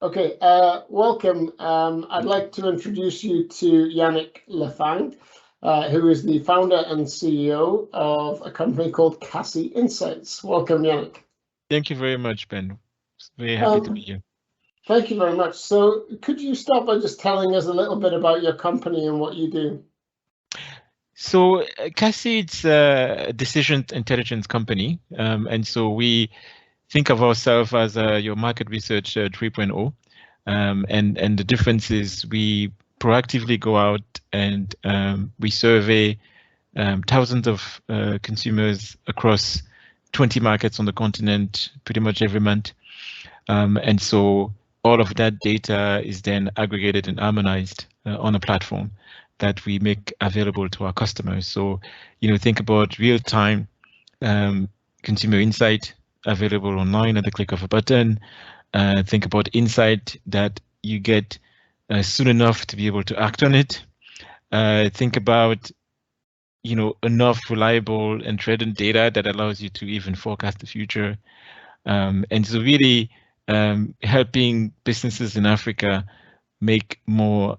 Okay, welcome. I'd like to introduce you to Yannick Lefang, who is the founder and CEO of a company called Cassie Insights. Welcome, Yannick. Thank you very much, Ben. Very happy to be Um, here. Thank you very much. So could you start by just telling us a little bit about your company and what you do? So Cassie, it's a decision intelligence company, and so we think of ourselves as your market research 3.0, and the difference is we proactively go out and we survey thousands of consumers across 20 markets on the continent pretty much every month, and so all of that data is then aggregated and harmonized on a platform that we make available to our customers. So, think about real-time consumer insight available online at the click of a button. Think about insight that you get soon enough to be able to act on it. Think about enough reliable and threaded data that allows you to even forecast the future. And so really helping businesses in Africa make more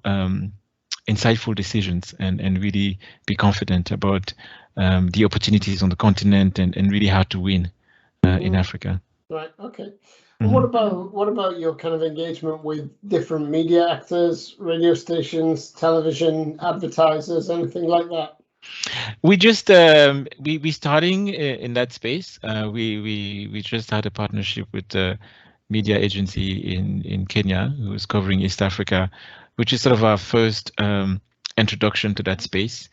insightful decisions and really be confident about the opportunities on the continent and really how to win in Africa. Right. Okay. And what about your kind of engagement with different media actors, radio stations, television, advertisers, anything like that? We just we starting in that space. We just had a partnership with the media agency in Kenya who is covering East Africa, which is sort of our first introduction to that space.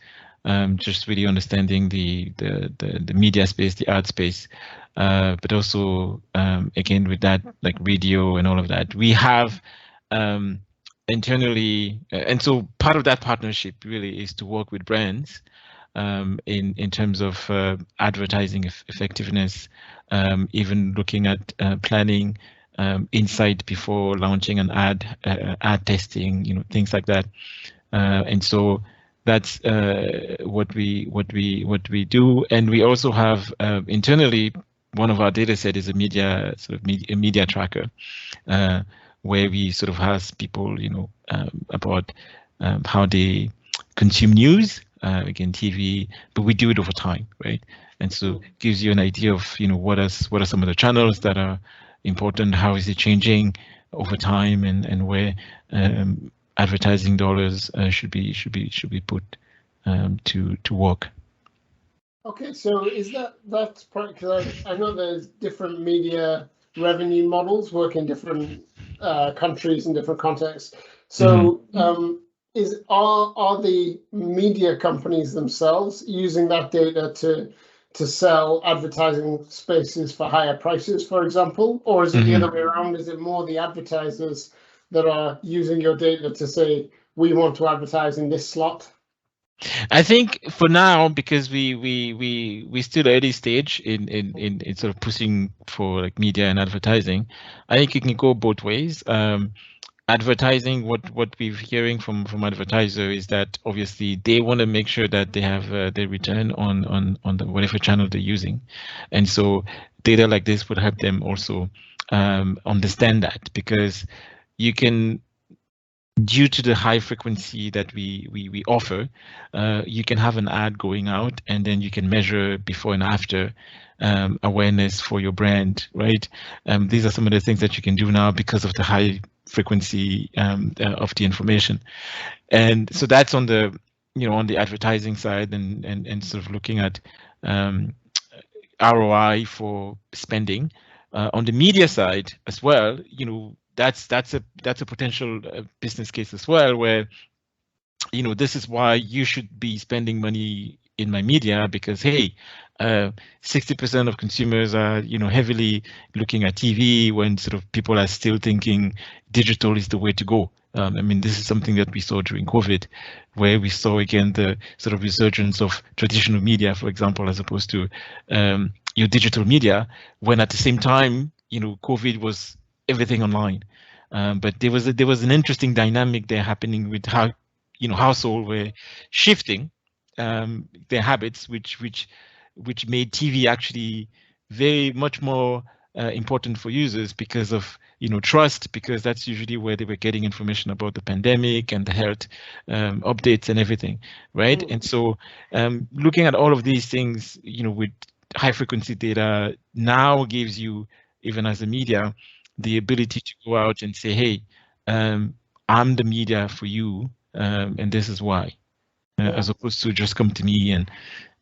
Just really understanding the media space, the art space, but also again with that like radio and all of that. We have internally, and so part of that partnership really is to work with brands in terms of advertising effectiveness, even looking at planning insight before launching an ad testing, things like that. And so that's what we do. And we also have internally, one of our data set is a media tracker, where we sort of ask people, about how they consume news, again TV, but we do it over time, right? And so it gives you an idea of what are some of the channels that are important, how is it changing over time, and where advertising dollars should be put to work. Okay, so is that's practical? I know there's different media revenue models work in different countries and different contexts. So are the media companies themselves using that data to sell advertising spaces for higher prices, for example, or is it the other way around? Is it more the advertisers that are using your data to say we want to advertise in this slot? I think for now, because we still early stage in sort of pushing for like media and advertising, I think it can go both ways. Advertising, what we're hearing from advertiser is that obviously they want to make sure that they have their return on the whatever channel they're using, and so data like this would help them also understand that, because you can, due to the high frequency that we offer, you can have an ad going out and then you can measure before and after awareness for your brand, right? These are some of the things that you can do now because of the high frequency of the information. And so that's on the on the advertising side, and sort of looking at ROI for spending. On the media side as well, that's a potential business case as well, where this is why you should be spending money in my media, because hey, 60% of consumers are heavily looking at TV when sort of people are still thinking digital is the way to go. I mean, this is something that we saw during COVID, where we saw again the sort of resurgence of traditional media, for example, as opposed to your digital media, when at the same time, COVID was everything online. But there was an interesting dynamic there happening with how household were shifting their habits, which made TV actually very much more important for users because of trust, because that's usually where they were getting information about the pandemic and the health updates and everything, right? And so looking at all of these things, with high frequency data now gives you, even as a media, the ability to go out and say, hey, I'm the media for you, and this is why, as opposed to just come to me.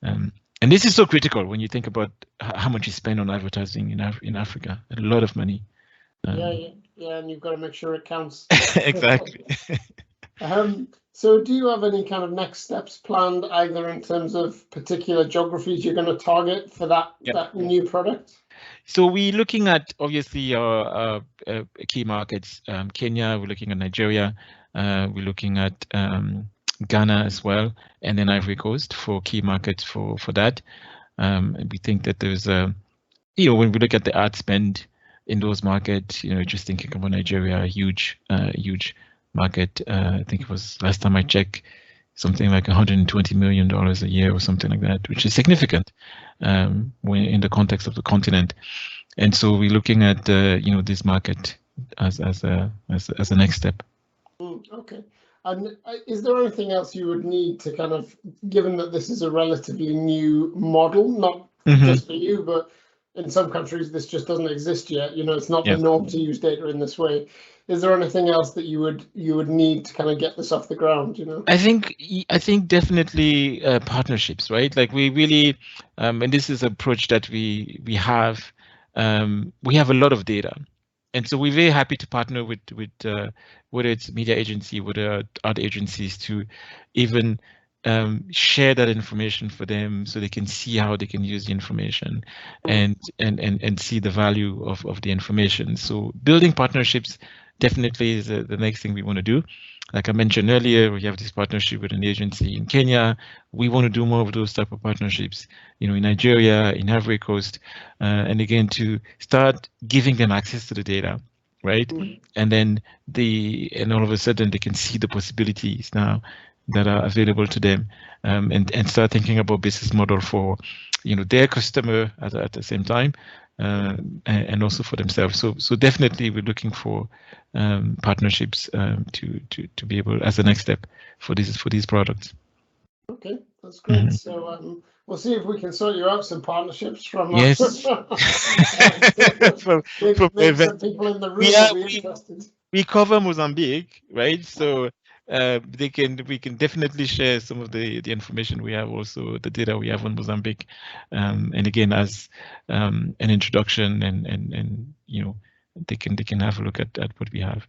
And this is so critical when you think about how much you spend on advertising in Africa. A lot of money. Yeah, and you've got to make sure it counts. Exactly. So do you have any kind of next steps planned, either in terms of particular geographies you're going to target for that new product? So we're looking at, obviously, our key markets. Kenya, we're looking at Nigeria, we're looking at Ghana as well, and then Ivory Coast for key markets for that. We think that there's when we look at the ad spend in those markets, just thinking about Nigeria, huge market. I think it was, last time I checked, something like $120 million a year or something like that, which is significant when in the context of the continent. And so we're looking at this market as a next step. Okay. And is there anything else you would need to kind of, given that this is a relatively new model, not just for you, but in some countries this just doesn't exist yet. It's not the norm to use data in this way. Is there anything else that you would need to kind of get this off the ground? I think definitely partnerships, right? Like we really, and this is an approach that we have. We have a lot of data, and so we're very happy to partner with whether it's media agency, whether other agencies, to even share that information for them, so they can see how they can use the information and see the value of the information. So building partnerships definitely is the next thing we want to do. Like I mentioned earlier, we have this partnership with an agency in Kenya. We want to do more of those type of partnerships, in Nigeria, in Ivory Coast, and again, to start giving them access to the data, right? And then all of a sudden they can see the possibilities now that are available to them, and start thinking about business model for, their customer at the same time, and also for themselves. So definitely we're looking for partnerships to be able, as a next step for these products. Okay, that's great. So we'll see if we can sort you out some partnerships from yes from some people in the room will be interested. We cover Mozambique, right? So we can definitely share some of the information we have, also the data we have on Mozambique, and again, as an introduction, and they can have a look at what we have.